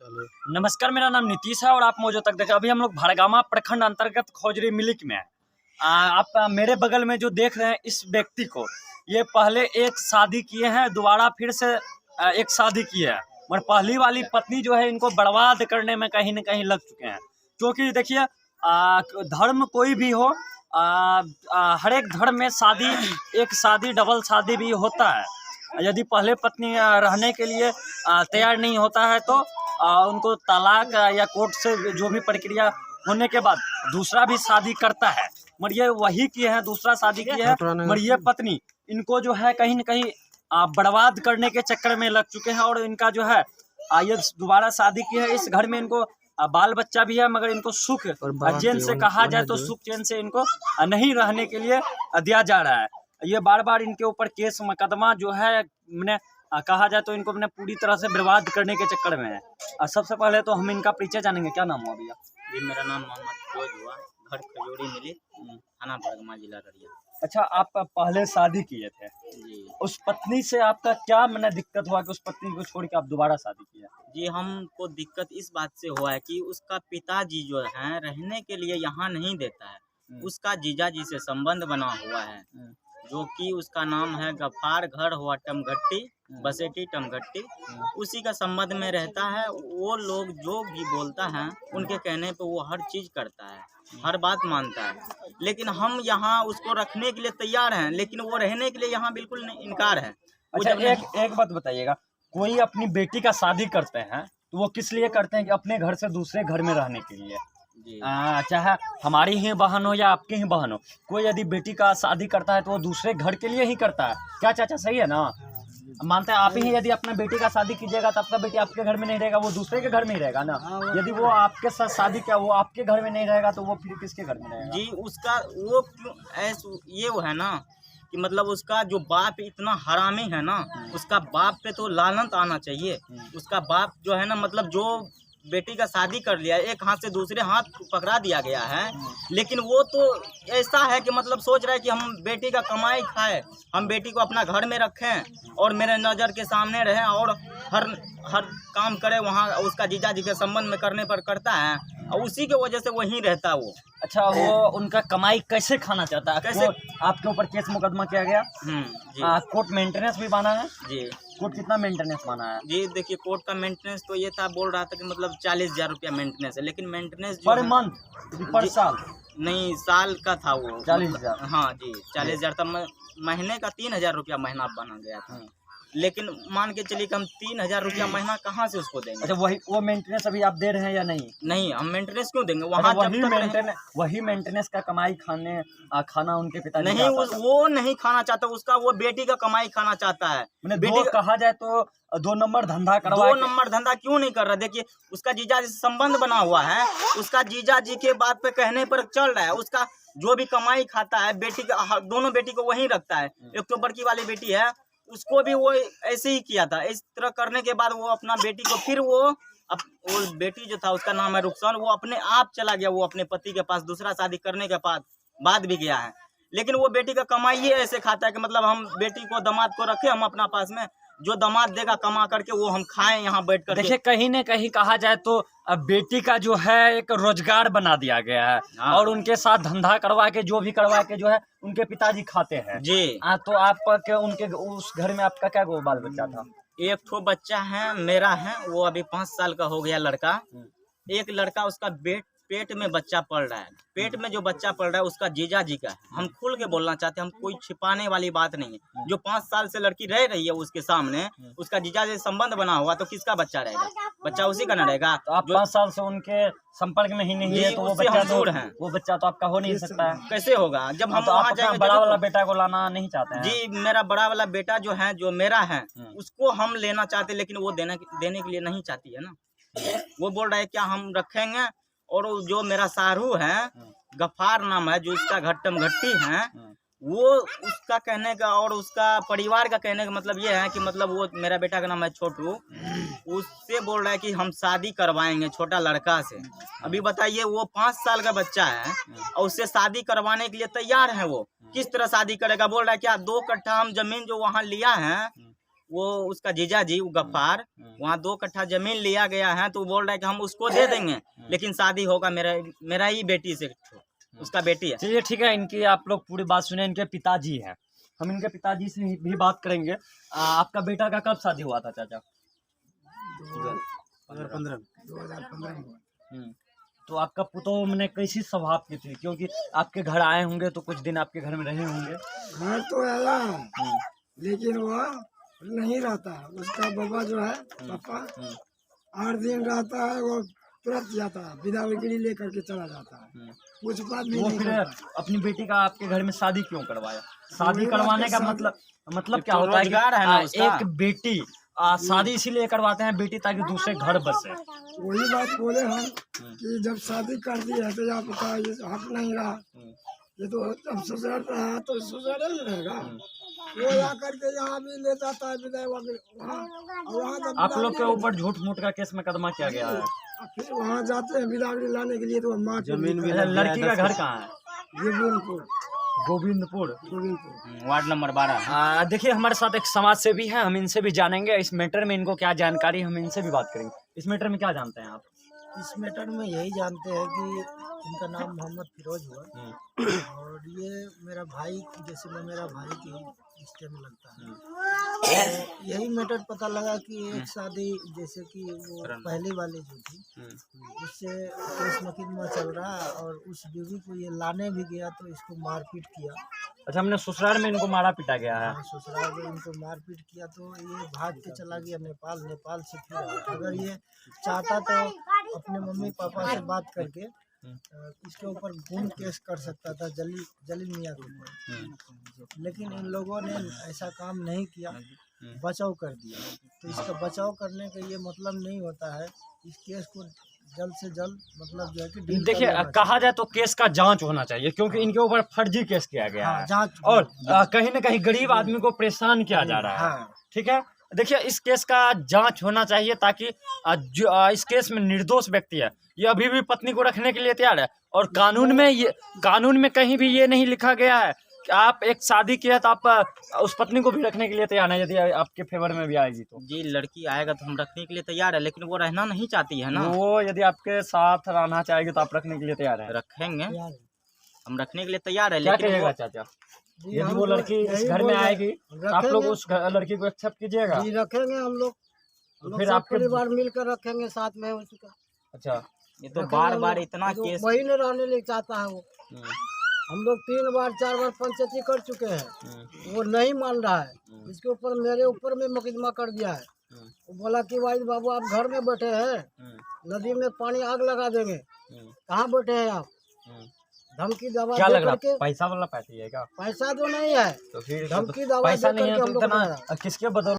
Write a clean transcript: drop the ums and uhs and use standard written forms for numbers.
नमस्कार, मेरा नाम नीतीश है और आप मौजूद तक देखें। अभी हम लोग भड़गामा प्रखंड अंतर्गत खोजरी मिलिक में हैं। आप मेरे बगल में जो देख रहे हैं इस व्यक्ति को, ये पहले एक शादी किए हैं, दोबारा फिर से एक शादी किए हैं, मगर पहली वाली पत्नी जो है इनको बर्बाद करने में कहीं न कहीं लग चुके हैं। क्योंकि देखिए, धर्म कोई भी हो, हर एक धर्म में शादी, एक शादी डबल शादी भी होता है। यदि पहले पत्नी रहने के लिए तैयार नहीं होता है तो उनको तलाक या कोर्ट से जो भी प्रक्रिया होने के बाद दूसरा भी शादी करता है। मगर ये वही किए हैं, दूसरा शादी किए हैं, मगर ये पत्नी इनको जो है कहीं न कहीं बर्बाद करने के चक्कर में लग चुके हैं। और इनका जो है ये दोबारा शादी की है, इस घर में इनको बाल बच्चा भी है, मगर इनको सुख चैन से कहा जाए तो सुख चैन से इनको नहीं रहने के लिए दिया जा रहा है। ये बार बार इनके ऊपर केस मुकदमा जो है मैंने कहा जाए तो इनको मैंने पूरी तरह से बर्बाद करने के चक्कर में है। सबसे पहले तो हम इनका परिचय जानेंगे। क्या नाम हुआ भैया? जी, मेरा नाम मोहम्मद फिरोज हुआ, घर खजूरी मिली, थाना भड़गामा, जिला अररिया। अच्छा, आप पहले शादी किए थे जी। उस पत्नी से आपका क्या मैंने दिक्कत हुआ कि उस पत्नी को छोड़ के आप दोबारा शादी किया? जी, हमको दिक्कत इस बात से हुआ है कि उसका पिताजी जो है रहने के लिए यहाँ नहीं देता है। उसका जीजा जी से संबंध बना हुआ है, जो कि उसका नाम है गफ्फार, घर हुआ टमघट्टी, बसेटी टमघट्टी, उसी का संबंध में रहता है। वो लोग जो भी बोलता है उनके कहने पे वो हर चीज़ करता है, हर बात मानता है। लेकिन हम यहाँ उसको रखने के लिए तैयार हैं, लेकिन वो रहने के लिए यहाँ बिल्कुल इनकार है। अच्छा, एक बात बताइएगा, कोई अपनी बेटी का शादी करते हैं तो वो किस लिए करते हैं? कि अपने घर से दूसरे घर में रहने के लिए। चाहे हमारी ही बहन हो या आपकी ही बहन हो, कोई यदि बेटी का शादी करता है तो वो दूसरे घर के लिए ही करता है। क्या चाचा सही है ना? मानते हैं आप ही, यदि अपना बेटी का शादी कीजिएगा तो आपका बेटी आपके घर में नहीं रहेगा, वो दूसरे के घर में ही रहेगा ना। यदि वो आपके साथ शादी किया, वो आपके घर में नहीं रहेगा तो वो फिर किसके घर में रहेगा? जी, उसका वो क्यों ऐसा ये वो है ना कि मतलब उसका जो बाप इतना हरामी है ना, उसका बाप पे तो लानत आना चाहिए। उसका बाप जो है ना, मतलब जो बेटी का शादी कर लिया, एक हाथ से दूसरे हाथ पकड़ा दिया गया है। लेकिन वो तो ऐसा है कि मतलब सोच रहा है कि हम बेटी का कमाई खाए, हम बेटी को अपना घर में रखें और मेरे नज़र के सामने रहे और हर काम करे। वहाँ उसका जीजा जी के संबंध में करने पर करता है और उसी के वजह से वहीं रहता है वो। अच्छा, वो उनका कमाई कैसे खाना चाहता है? कैसे आपके ऊपर केस मुकदमा किया गया? कोर्ट मेंटेनेंस भी बना है जी। कोर्ट कितना मेंटेनेंस बना है? जी, देखिए, कोर्ट का मेंटेनेंस तो ये था, बोल रहा था कि मतलब 40,000 रुपया मेंटेनेंस है, लेकिन मेंटेनेंस पर मंथ पर साल नहीं, साल का था वो। 40,000। हाँ जी, 40,000 था। महीने का 3,000 रुपया महीना बना गया था। लेकिन मान के चलिए कि हम 3,000 रुपया महीना कहाँ से उसको देंगे? अच्छा, वो मेंटेनेंस अभी आप दे रहे हैं या नहीं? नहीं, हम मेंटेनेंस क्यों देंगे? वहाँ वही मेंटेनेंस का कमाई खाना उनके पिताजी नहीं, वो नहीं खाना चाहता, उसका वो बेटी का कमाई खाना चाहता है। बेटी कहा जाए तो 2 नंबर धंधा करवा। 2 नंबर धंधा क्यों नहीं कर रहा? देखिए, उसका जीजा जी से संबंध बना हुआ है, उसका जीजा जी के बात पे कहने पर चल रहा है। उसका जो भी कमाई खाता है बेटी का, दोनों बेटी को वहीं रखता है। एक तो बड़की वाली बेटी है, उसको भी वो ऐसे ही किया था। इस तरह करने के बाद वो अपना बेटी को फिर वो बेटी जो था, उसका नाम है रुखसान, वो अपने आप चला गया, वो अपने पति के पास दूसरा शादी करने के बाद भी गया है। लेकिन वो बेटी का कमाई ही ऐसे खाता है कि मतलब हम बेटी को, दामाद को रखे हम अपना पास में, जो दामाद देगा कमा करके वो हम खाएं यहाँ बैठ कर। देखिए, कहीं न कहीं कहा जाए तो बेटी का जो है एक रोजगार बना दिया गया है और उनके साथ धंधा करवा के जो जो है उनके पिताजी खाते हैं जी। तो आपका उनके उस घर में आपका क्या बाल बच्चा था? एक ठो बच्चा है मेरा है, वो अभी 5 साल का हो गया लड़का। एक लड़का उसका पेट में बच्चा पल रहा है। पेट में जो बच्चा पल रहा है उसका जीजा जी का है। हम खुल के बोलना चाहते हैं, हम कोई छिपाने वाली बात नहीं है। जो 5 साल से लड़की रह रही है उसके सामने, उसका जीजा जी संबंध बना हुआ, तो किसका बच्चा रहेगा? बच्चा उसी का न रहेगा। तो आप 5 साल से उनके संपर्क में ही नहीं है तो वो बच्चा तो आपका हो नहीं सकता है। कैसे होगा? जब हम तो वहाँ जाएंगे, बड़ा वाला बेटा को लाना नहीं चाहते हैं? जी, मेरा बड़ा वाला बेटा जो है, जो मेरा है, उसको हम लेना चाहते, लेकिन वो देने के लिए नहीं चाहती है ना। वो बोल रहा है क्या हम रखेंगे। और जो मेरा सारू है, गफ्फार नाम है, जो इसका टमघट्टी है, वो उसका कहने का और उसका परिवार का कहने का मतलब ये है कि मतलब वो मेरा बेटा का नाम है छोटू, उससे बोल रहा है कि हम शादी करवाएंगे छोटा लड़का से। अभी बताइए, वो 5 साल का बच्चा है और उससे शादी करवाने के लिए तैयार है। वो किस तरह शादी करेगा? बोल रहा है क्या 2 कट्ठा हम जमीन जो वहाँ लिया है वो उसका जीजा जी वो गफ्फार वहाँ 2 कट्ठा जमीन लिया गया है, तो वो बोल रहा है कि हम उसको दे देंगे, लेकिन शादी होगा मेरा ही बेटी से, उसका बेटी है। चलिए ठीक है, इनकी आप लोग पूरी बात सुने। इनके पिताजी हैं, हम इनके पिताजी से भी बात करेंगे। आपका बेटा का कब शादी हुआ था चाचा? 2015 तो आपका पुतोह ने कैसी स्वभाव की थी? क्योंकि आपके घर आए होंगे तो कुछ दिन आपके घर में रहे होंगे। घर तो आया है, लेकिन वह नहीं रहता। उसका बाबा जो है पापा 8 दिन रहता है, वो तुरंत जाता है, बिदावरी लेकर के चला जाता है, कुछ बात भी वो नहीं फिर करता। अपनी बेटी का आपके घर में शादी क्यों करवाया? शादी वही करवाने बात का है, मतलब एक क्या तो होता है कि रोजगार है ना उसका। एक बेटी शादी इसीलिए करवाते हैं बेटी ताकि दूसरे घर बसे। वही बात बोले हम कि जब शादी कर दी है तो यहाँ पता ये हक नहीं रहा, ये तो जब ससुराल रहा तो ससुराल ही रहेगा। वो ला करके यहाँ भी ले जाता है विदाई वहाँ जब आप लोग के ऊपर झूठ मूठ का केस मुकदमा किया गया है। फिर वहाँ जाते हैं बिदावरी लाने के लिए, तो माँ जमीन भी अच्छा, लड़की का घर कहाँ है? गोविंदपुर। Ward number 12। देखिए हमारे साथ एक समाज सेवी है, हम इनसे भी जानेंगे इस मैटर में इनको क्या जानकारी, हम इनसे भी बात करेंगे। इस मैटर में क्या जानते हैं आप? इस मैटर में यही जानते हैं कि इनका नाम मोहम्मद फिरोज हुआ और ये मेरा भाई, जैसे मैं मेरा भाई के रिश्ते में लगता है। तो यही मैटर पता लगा कि एक शादी जैसे कि वो पहली वाली जो थी उससे केस मुकदमा चल रहा है और उस बीवी को ये लाने भी गया तो इसको मारपीट किया। अच्छा, हमने ससुराल में इनको मारा पिटा गया है। ससुराल में इनको मारपीट किया तो ये भाग के चला गया नेपाल से फिर आया। अगर ये चाहता तो अपने मम्मी पापा से बात करके इसके ऊपर खून केस कर सकता था जलील मियाँ के ऊपर, लेकिन इन लोगों ने ऐसा काम नहीं किया, बचाव कर दिया। तो इसका बचाव करने का ये मतलब नहीं होता है, इस केस को जल्द से जल्द मतलब जो है कि डील कर देखिए लेना कहा जाए तो केस का जांच होना चाहिए, क्योंकि इनके ऊपर फर्जी केस किया गया हाँ, है जांच और कहीं न कहीं गरीब आदमी को परेशान किया जा रहा है। हाँ। ठीक है, देखिए इस केस का जांच होना चाहिए ताकि इस केस में निर्दोष व्यक्ति है ये अभी भी पत्नी को रखने के लिए तैयार है। और कानून में कहीं भी ये नहीं लिखा गया है कि आप एक शादी किया तो आप उस पत्नी को भी रखने के लिए तैयार है, यदि आपके फेवर में भी आएगी तो। जी लड़की आएगा तो हम रखने के लिए तैयार है, लेकिन वो रहना नहीं चाहती है ना। वो यदि आपके साथ रहना चाहेगी तो आप रखने के लिए तैयार है? रखेंगे, हम रखने के लिए तैयार है, क्या लेकिन कहिएगा वो चाचा? जी, यदि हम वो तो लड़की इस यही घर में बोल रहे आएगी तो आप लोग उस लड़की को एक्सेप्ट कीजिएगा? जी रखेंगे हम लोग, फिर सब आपके परिवार मिलकर रखेंगे साथ में उसका। अच्छा, ये तो बार बार इतना केस। वही नहीं रहने नहीं चाहता है वो। हम लोग 3 बार 4 बार पंचायती कर चुके हैं, वो नहीं मान रहा है। इसके ऊपर मेरे ऊपर में मुकदमा कर दिया है। वो बोला कि भाई बाबू आप घर में बैठे हैं, नदी में पानी आग लगा देंगे, कहाँ बैठे हैं आप? धमकी दवा क्या दे लग रहा करके। पैसा वाला पार्टी है क्या? पैसा तो नहीं है, तो फिर धमकी दवा पैसा दे नहीं है करके तो हम लोग इतना किसके बदौलत